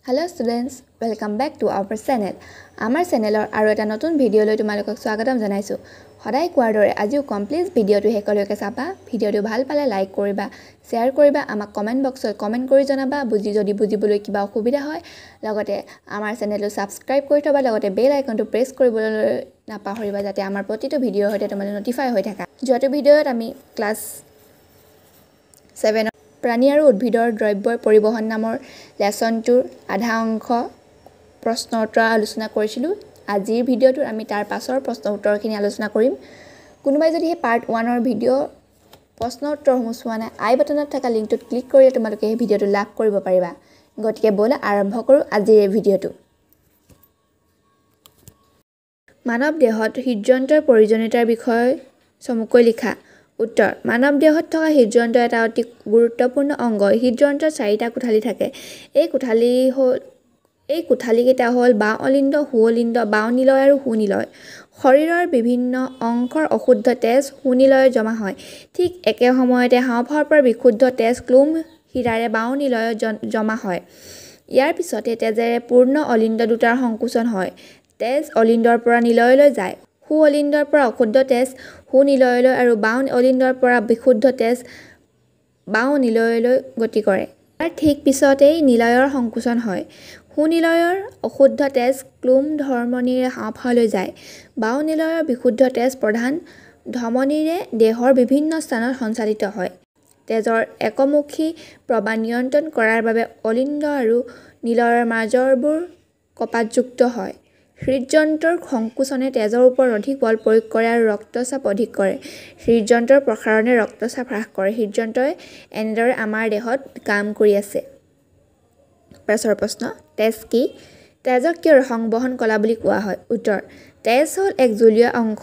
Hello students, welcome back to our channel. Our channel আৰু এটা নতুন ভিডিও লৈ তোমালোকক স্বাগতম জনাইছো। সদায় কোৱাৰ দৰে আজিও কমপ্লিট ভিডিওটো হেকলৈকে চাবা। ভিডিওটো ভাল পালে লাইক কৰিবা, শেয়াৰ কৰিবা, আমাক কমেন্ট বক্সত কমেন্ট কৰি জনাবা যদি বুজিবলৈ কিবা অসুবিধা হয়। লগতে আমাৰ চেনেলটো সাবস্ক্ৰাইব কৰি থবা, লগতে বেল আইকনটো প্ৰেছ কৰিবলৈ নাপাহৰিবা যাতে আমাৰ প্ৰতিটো ভিডিওৰ হৈতে তোমালোক নটিফাই হৈ থাকা। যোৱাটো ভিডিওত আমি ক্লাছ 7 প্ৰাণী আৰু উদ্ভিদৰ দ্ৰব্যৰ পৰিবহণ নামৰ লেসনটোৰ আধা অংশ প্ৰশ্ন উত্তৰ আলোচনা কৰিছিলো। আজিৰ ভিডিওটোত আমি তাৰ পাছৰ প্ৰশ্ন উত্তৰখিনি আলোচনা কৰিম। কোনোবাই যদি এই পাৰ্ট 1 ৰ ভিডিও প্ৰশ্ন উত্তৰসমূহ চোৱা নাই, আই বাটনত থকা লিংকটোত ক্লিক কৰি তোমালোকে এই ভিডিওটো লাভ কৰিব পাৰিবা। গতিকে বলা আৰম্ভ কৰো আজিৰ এই ভিডিওটো। মানৱ দেহত হৃদযন্ত্ৰৰ প্ৰয়োজনীয়তাৰ বিষয়ে চমুকৈ লিখা। উত্তৰ: মানৱ দেহত থকা হৃদযন্ত্ৰ এটা অতি গুৰুত্বপূৰ্ণ অংগ। হৃদযন্ত্ৰত 4টা কোঠালি থাকে। এই কোঠালিকেইটা হ'ল বাওঁ অলিন্দ, সোঁঅলিন্দ, বাওনিলয় আৰু সোঁনিলয়। শৰীৰৰ বিভিন্ন অংশৰ অশুদ্ধ তেজ সোঁনিলয়ত জমা হয়। ঠিক একে সময়তে হাঁওফাঁওৰ পৰা বিশুদ্ধ তেজ ক্লোম শিৰাৰে বাওনিলয়ত জমা হয়। ইয়াৰ পিছতে তেজেৰে পূৰ্ণ অলিন্দ দুটাৰ সংকোচন হয়। তেজ অলিন্দৰ পৰা নিলয়লৈ যায়। সোঁঅলিন্দৰ পৰা অশুদ্ধ তেজ সোঁনিলয়লৈ আৰু বাওঁ অলিন্দৰ পৰা বিশুদ্ধ তেজ বাওনিলয়লৈ গতি কৰে। ইয়াৰ ঠিক পিছতেই নিলয়ৰ সংকোচন হয়। সোঁনিলয়ৰ অশুদ্ধ তেজ ক্লোম ধমনীৰে হাঁওফাঁওলৈ যায়। বাওনিলয়ৰ বিশুদ্ধ তেজ প্ৰধান ধমনীৰে দেহৰ বিভিন্ন স্থানত সঞ্চালিত হয়। তেজৰ একমুখী প্ৰবাহ নিয়ন্ত্ৰণ কৰাৰ বাবে অলিন্দ আৰু নিলয়ৰ মাজৰবোৰ কপাটযুক্ত হয়। হৃদযন্ত্ৰৰ সংকোচনে তেজৰ ওপৰত অধিক বল প্ৰয়োগ কৰে আৰু ৰক্তচাপ অধিক কৰে। হৃদযন্ত্ৰৰ প্ৰসাৰণে ৰক্তচাপ হ্ৰাস কৰে। হৃদযন্ত্ৰই এনেদৰে আমাৰ দেহত কাম কৰি আছে। পাছৰ প্ৰশ্ন: তেজ কি? তেজক কিয় সংবহন কলা বুলি কোৱা হয়? উত্তৰ: তেজ হ'ল এক জলীয় অংশ,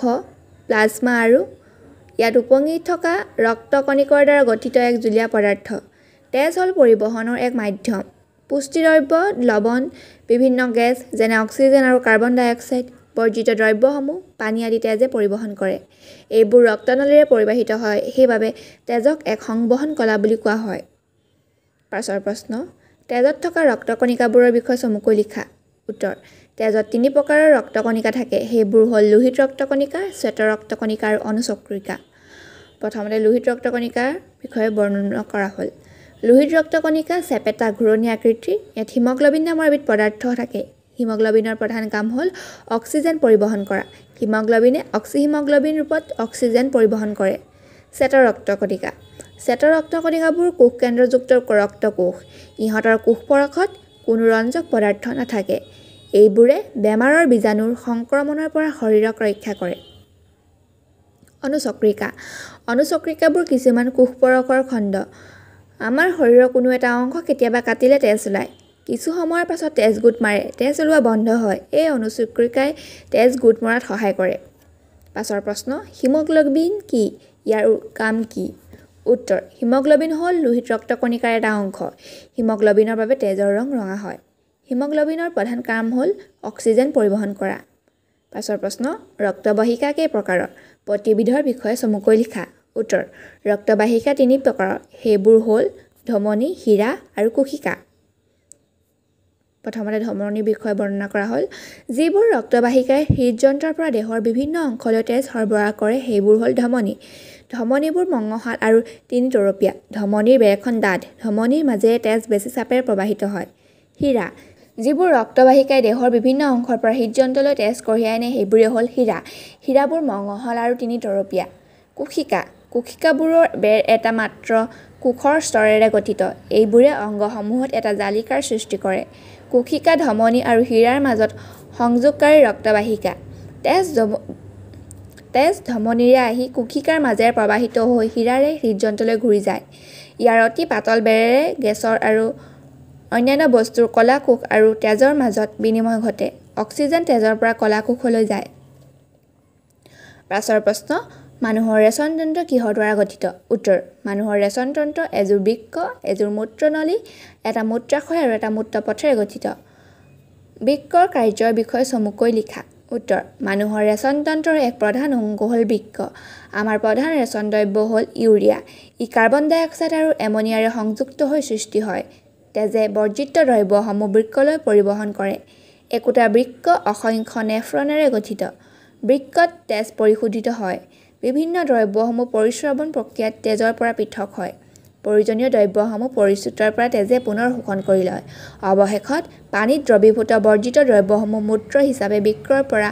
প্লাজমা আৰু ইয়াত উপঙি থকা ৰক্তকণিকৰ দ্বাৰা গঠিত এক জলীয় পদাৰ্থ। তেজ হ'ল পৰিবহণৰ এক মাধ্যম। পুষ্টিদ্ৰব্য, লৱণ, বিভিন্ন গেছ যেনে অক্সিজেন আৰু কাৰ্বন ডাই অক্সাইড, বৰ্জিত দ্ৰব্যসমূহ, পানী আদি তেজে পৰিবহণ কৰে। এইবোৰ ৰক্তনলীৰে পৰিবাহিত হয়। সেইবাবে তেজক এক সংবহন কলা বুলি কোৱা হয়। পাছৰ প্ৰশ্ন: তেজত থকা ৰক্তকণিকাবোৰৰ বিষয়ে চমুকৈ লিখা। উত্তৰ: তেজত 3 প্ৰকাৰৰ ৰক্তকণিকা থাকে। সেইবোৰ হ'ল লোহিত ৰক্তকণিকা, শ্বেত ৰক্তকণিকা আৰু অনুচক্ৰিকা। প্ৰথমতে লোহিত ৰক্তকণিকাৰ বিষয়ে বৰ্ণনা কৰা হ'ল। লোহিত ৰক্তকণিকা চেপেটা ঘূৰণীয়া আকৃতিৰ। ইয়াত হিমগ্লবিন নামৰ এবিধ পদাৰ্থ থাকে। হিমগ্লবিনৰ প্ৰধান কাম হ'ল অক্সিজেন পৰিবহণ কৰা। হিমগ্লবিনে অক্সিহিমগ্লবিন ৰূপত অক্সিজেন পৰিবহণ কৰে। শ্বেত ৰক্তকণিকা: শ্বেত ৰক্তকণিকাবোৰ কোষকেন্দ্ৰযুক্ত ৰক্তকোষ। ইহঁতৰ কোষপৰশত কোনো ৰঞ্জক পদাৰ্থ নাথাকে। এইবোৰে বেমাৰৰ বীজাণুৰ সংক্ৰমণৰ পৰা শৰীৰক ৰক্ষা কৰে। অনুচক্ৰিকা: অনুচক্ৰিকাবোৰ কিছুমান কোষপৰশৰ খণ্ড। আমাৰ শৰীৰৰ কোনো এটা অংশ কেতিয়াবা কাটিলে তেজ ওলায়। কিছু সময়ৰ পাছত তেজ গোট মাৰে, তেজ ওলোৱা বন্ধ হয়। এই অনুচক্ৰিকাই তেজ গোট মৰাত সহায় কৰে। পাছৰ প্ৰশ্ন: হিমগ্লবিন কি? ইয়াৰ কাম কি? উত্তৰ: হিমগ্লবিন হ'ল লোহিত ৰক্তকণিকাৰ এটা অংশ। হিমগ্লবিনৰ বাবে তেজৰ ৰং ৰঙা হয়। হিমগ্লবিনৰ প্ৰধান কাম হ'ল অক্সিজেন পৰিবহণ কৰা। পাছৰ প্ৰশ্ন: ৰক্তবাহিকা কেই প্ৰকাৰৰ? প্ৰতিবিধৰ বিষয়ে চমুকৈ লিখা। উত্তৰ: ৰক্তবাহিকা 3 প্ৰকাৰৰ। সেইবোৰ হ'ল ধমনী, শিৰা আৰু কোশিকা। প্ৰথমতে ধমনীৰ বিষয়ে বৰ্ণনা কৰা হ'ল। যিবোৰ ৰক্তবাহিকাই হৃদযন্ত্ৰৰ পৰা দেহৰ বিভিন্ন অংশলৈ তেজ সৰবৰাহ কৰে সেইবোৰ হ'ল ধমনী। ধমনীবোৰ মঙহাল আৰু 3 তৰপীয়া। ধমনীৰ বেৰখন ডাঠ। ধমনীৰ মাজেৰে তেজ বেছি চাপেৰে প্ৰবাহিত হয়। শিৰা: যিবোৰ ৰক্তবাহিকাই দেহৰ বিভিন্ন অংশৰ পৰা হৃদযন্ত্ৰলৈ তেজ কঢ়িয়াই আনে সেইবোৰে হ'ল শিৰা। শিৰাবোৰ মঙহল আৰু 3 তৰপীয়া। কোশিকা: কোশিকাবোৰৰ বেৰ এটা মাত্ৰ কোষৰ স্তৰেৰে গঠিত। এইবোৰে অংগসমূহত এটা জালিকাৰ সৃষ্টি কৰে। কোশিকা ধমনী আৰু শিৰাৰ মাজত সংযোগকাৰী ৰক্তবাহিকা। তেজ ধমনীৰে আহি কোশিকাৰ মাজেৰে প্ৰবাহিত হৈ শিৰাৰে হৃদযন্ত্ৰলৈ ঘূৰি যায়। ইয়াৰ অতি পাতল বেৰেৰে গেছৰ আৰু অন্যান্য বস্তুৰ কলা কোষ আৰু তেজৰ মাজত বিনিময় ঘটে। অক্সিজেন তেজৰ পৰা কলা কোষলৈ যায়। পাছৰ প্ৰশ্ন: মানুহৰ ৰেচনতন্ত্ৰ কিহৰ দ্বাৰা গঠিত? উত্তৰ: মানুহৰ ৰেচনতন্ত্ৰ এযোৰ বৃক্ক, এযোৰ মূত্ৰনলী, এটা মূত্ৰাশয় আৰু এটা মূত্ৰপথেৰে গঠিত। বৃক্কৰ কাৰ্যৰ বিষয়ে চমুকৈ লিখা। উত্তৰ: মানুহৰ ৰেচনতন্ত্ৰৰ এক প্ৰধান অংগ হ'ল বৃক্ক। আমাৰ প্ৰধান ৰেচন দ্ৰব্য হ'ল ইউৰিয়া। ই কাৰ্বন ডাই অক্সাইড আৰু এমনিয়াৰে সংযুক্ত হৈ সৃষ্টি হয়। তেজে বৰ্জিত দ্ৰব্যসমূহ বৃক্কলৈ পৰিবহণ কৰে। একোটা বৃক্ক অসংখ্য নেফ্ৰনেৰে গঠিত। বৃক্কত তেজ পৰিশোধিত হয়। বিভিন্ন দ্ৰব্যসমূহ পৰিস্ৰৱণ প্ৰক্ৰিয়াত তেজৰ পৰা পৃথক হয়। প্ৰয়োজনীয় দ্ৰব্যসমূহ পৰিস্ৰুতৰ পৰা তেজে পুনৰ শোষণ কৰি লয়। অৱশেষত পানীত দ্ৰৱীভূত বৰ্জিত দ্ৰব্যসমূহ মূত্ৰ হিচাপে বৃক্কৰ পৰা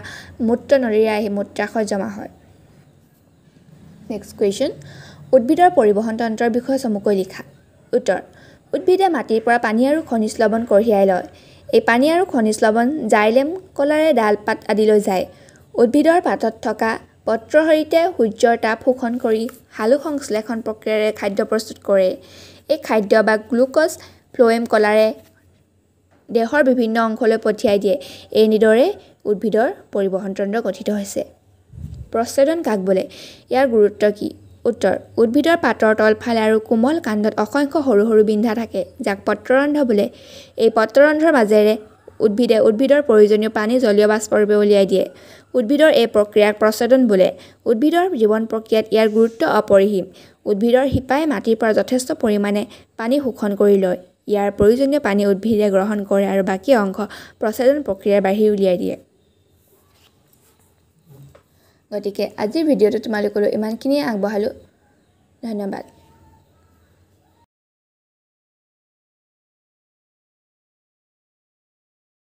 মূত্ৰনলীৰে আহি মূত্ৰাশয়ত জমা হয়। নেক্সট কুৱেশ্যন, উদ্ভিদৰ পৰিবহণ তন্ত্ৰৰ বিষয়ে চমুকৈ লিখা। উত্তৰ, উদ্ভিদে মাটিৰ পৰা পানী আৰু খনিজ লৱণ কঢ়িয়াই লয়। এই পানী আৰু খনিজ লৱণ জাইলেম কলাৰে ডাল পাত আদিলৈ যায়। উদ্ভিদৰ পাতত থকা পত্ৰৰ সৈতে সূৰ্যৰ তাপ শোষণ কৰি সালোক সংশ্লেষণ প্ৰক্ৰিয়াৰে খাদ্য প্ৰস্তুত কৰে। এই খাদ্য বা গ্লুক'জ ফ্লোৱেম কলাৰে দেহৰ বিভিন্ন অংশলৈ পঠিয়াই দিয়ে। এনেদৰে উদ্ভিদৰ পৰিবহণ তন্ত্ৰ গঠিত হৈছে। প্ৰচ্ছেদন কাক বোলে? ইয়াৰ গুৰুত্ব কি? উত্তৰ, উদ্ভিদৰ পাতৰ তলফালে আৰু কোমল কাণ্ডত অসংখ্য সৰু সৰু বিন্ধা থাকে, যাক পত্ৰৰন্ধ্ৰ বোলে। এই পত্ৰৰন্ধ্ৰৰ মাজেৰে উদ্ভিদে উদ্ভিদৰ প্ৰয়োজনীয় পানী জলীয় বাষ্পৰূপে উলিয়াই দিয়ে। উদ্ভিদৰ এই প্ৰক্ৰিয়াক প্ৰচ্ছেদন বোলে। উদ্ভিদৰ জীৱন প্ৰক্ৰিয়াত ইয়াৰ গুৰুত্ব অপৰিসীম। উদ্ভিদৰ শিপাই মাটিৰ পৰা যথেষ্ট পৰিমাণে পানী শোষণ কৰি লয়। ইয়াৰ প্ৰয়োজনীয় পানী উদ্ভিদে গ্ৰহণ কৰে আৰু বাকী অংশ প্ৰচ্ছেদন প্ৰক্ৰিয়াৰ বাহিৰ উলিয়াই দিয়ে। গতিকে আজিৰ ভিডিঅ'টো তোমালোকলৈ ইমানখিনিয়ে আগবঢ়ালোঁ। ধন্যবাদ।